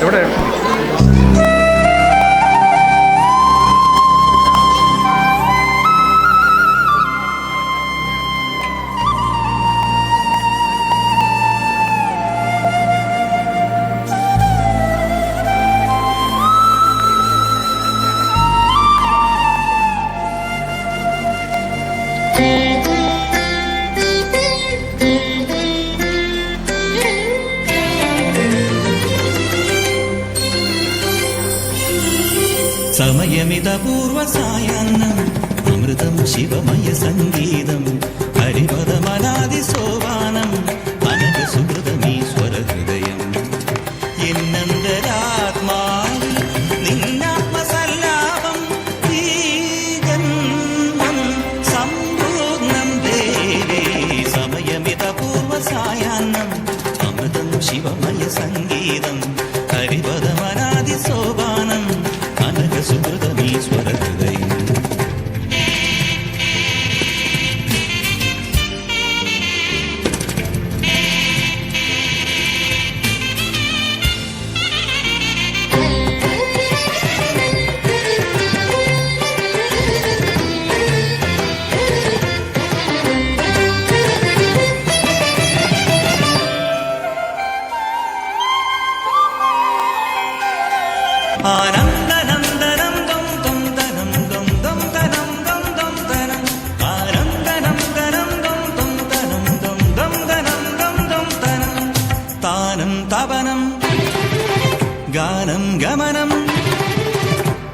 എവിടെ സമയമിത പൂർവസായാന്നം അമൃതം ശിവമയ സംഗീതം ഹരിപദമനാദി സോപാനം അനഘ സുഹൃതമീശ്വര ഹൃദയം എന്നന്തരാത്മാവിൽ നിന്നാത്മസല്ലാപം ഈ ജന്മം സമ്പൂർണം ദേവേ സമയമിത പൂർവസായാന്നം അമൃതം ശിവമയ സംഗീതം ഹരിപദമനാദി സോപാനം സുഹൃതമീശ്വര ഹൃദയം തപനം ഗാനം ഗമനം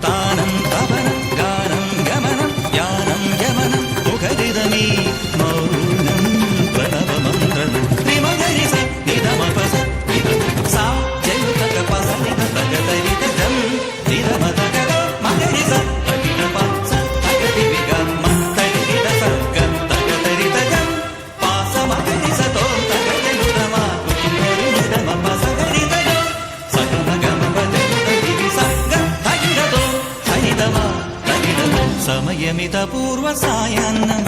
താനം തപനം ഗാനം ഗമനം യാനം ഗമനം മുഖരിതമീ മൗനം പ്രണവമന്ത്രം ത്രിമഗരിസ നിധമപസ സാ ജയുതക പസനിതഗതരിതം നിധമതഗത മഗരിസ തകിടപസ തഗതിവിഗമ തരിതസഗം തഗതരിതം പാസ മഗരിസ തോ തഗതലുതമ സമയമിത പൂർവസായാന്നം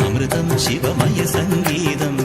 അമൃതം ശിവമയ സംഗീതം